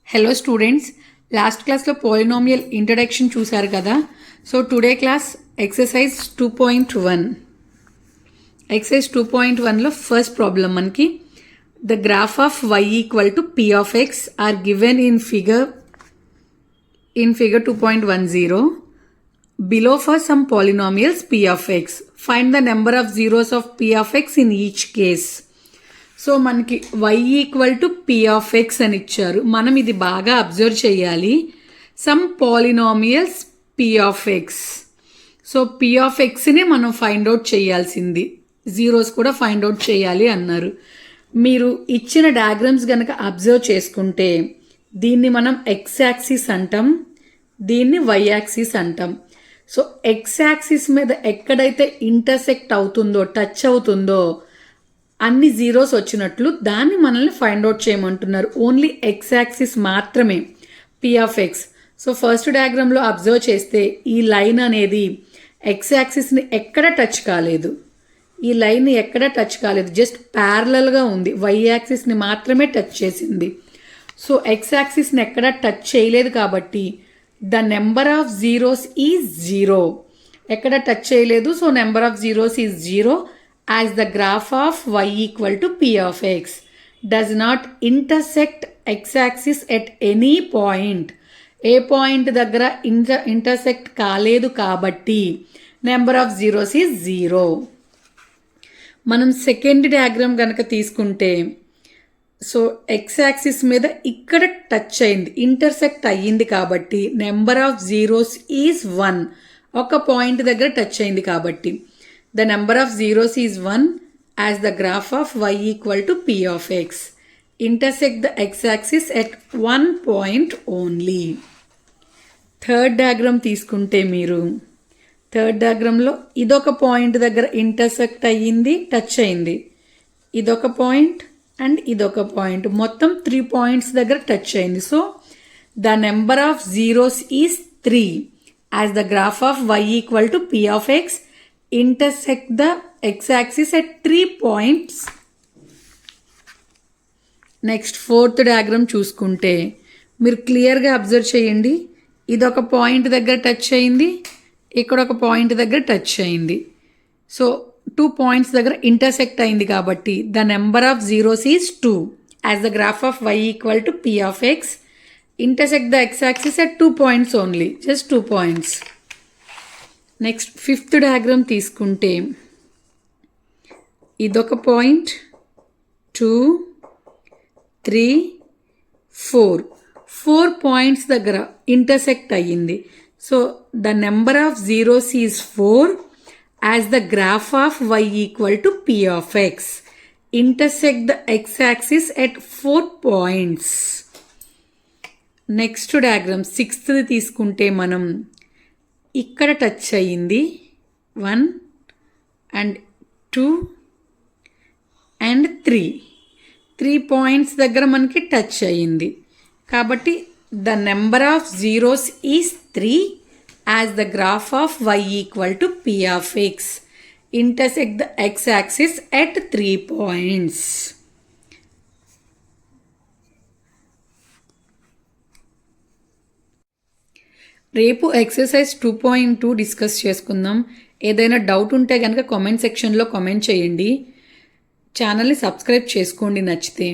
Hello students, last class lo polynomial introduction చూసారు కదా. So today class exercise 2.1. Exercise 2.1 లో first problem మనకి the graph of y equal to p of x are given in figure 2.10. Below for some polynomials p of x. Find the number of zeros of p of x in each case. So మనకి y equal to p of x అని ఇచ్చారు. మనం ఇది బాగా observe చేయాలి. Some polynomials p of x. So p of ఎక్స్ని మనం find out చేయాల్సింది, జీరోస్ కూడా ఫైండ్ అవుట్ చేయాలి అన్నారు. మీరు ఇచ్చిన డయాగ్రామ్స్ కనుక అబ్జర్వ్ చేసుకుంటే దీన్ని మనం ఎక్స్ యాక్సిస్ అంటాం, దీన్ని వై యాక్సిస్ అంటాం. సో ఎక్స్ యాక్సిస్ మీద ఎక్కడైతే ఇంటర్సెక్ట్ అవుతుందో, టచ్ అవుతుందో అన్ని జీరోస్ వచ్చినట్లు దాన్ని మనల్ని ఫైండ్ అవుట్ చేయమంటున్నారు. ఓన్లీ ఎక్స్ యాక్సిస్ మాత్రమే p of x. So first డయాగ్రామ్లో అబ్జర్వ్ చేస్తే ఈ లైన్ అనేది ఎక్స్ యాక్సిస్ని ఎక్కడ టచ్ కాలేదు, ఈ లైన్ ఎక్కడ టచ్ కాలేదు, జస్ట్ ప్యారలల్గా ఉంది. వై యాక్సిస్ని మాత్రమే టచ్ చేసింది. సో ఎక్స్ యాక్సిస్ని ఎక్కడ టచ్ చేయలేదు కాబట్టి the number of zeros is zero. ఎక్కడ టచ్ చేయలేదు, so number of zeros is zero. As the graph of y equal to p of x does not intersect x-axis at any point. A point దగ్గర intersect కాలేదు కాబట్టి number of zeros is zero. మనం second diagram కనుక తీసుకుంటే so X axis మీద ఇక్కడ touch అయింది, intersect అయ్యింది కాబట్టి నెంబర్ ఆఫ్ జీరోస్ ఈజ్ 1. ఒక పాయింట్ దగ్గర టచ్ అయింది కాబట్టి the number of zeros is 1 as the graph of y equal to p of x. Intersect the x-axis at one point only. Third diagram తీసుకుంటే మీరు third డయాగ్రామ్లో ఇదొక point దగ్గర intersect అయ్యింది, touch అయింది, ఇదొక పాయింట్ అండ్ ఇదొక పాయింట్, మొత్తం 3 points దగ్గర టచ్ అయింది. So the number of zeros is 3 as the graph of y equal to p of x intersect the x-axis at 3 points. Next fourth diagram చూసుకుంటే మీరు క్లియర్గా అబ్జర్వ్ చేయండి. ఇదొక పాయింట్ దగ్గర టచ్ అయింది, ఇక్కడ ఒక పాయింట్ దగ్గర టచ్ అయింది. సో 2 పాయింట్స్ దగ్గర ఇంటర్సెక్ట్ అయింది కాబట్టి the number of zeros is 2 as the graph of y equal to p of x. Intersect the x-axis at 2 points only, just 2 points. Next fifth diagram తీసుకుంటే ఇదొక point 2 3 4 points దగ్గర intersect అయ్యింది. So the number of zeros is 4 as the graph of y equal to p of x. Intersect the x axis at 4 points. Next diagram సిక్స్త్ది తీసుకుంటే మనం ఇక్కడ touch అయ్యింది 1 and 2 and 3 points దగ్గర మనకి touch అయ్యింది కాబట్టి the number of zeros is 3 as the graph of y equal to p of x. Intersect the x axis at 3 points. రేపు exercise 2.2 discuss చేసుకుందాం. ఏదైనా డౌట్ ఉంటే కనుక కామెంట్ సెక్షన్లో కామెంట్ చేయండి. ఛానల్ని సబ్స్క్రైబ్ చేసుకోండి నచ్చితే.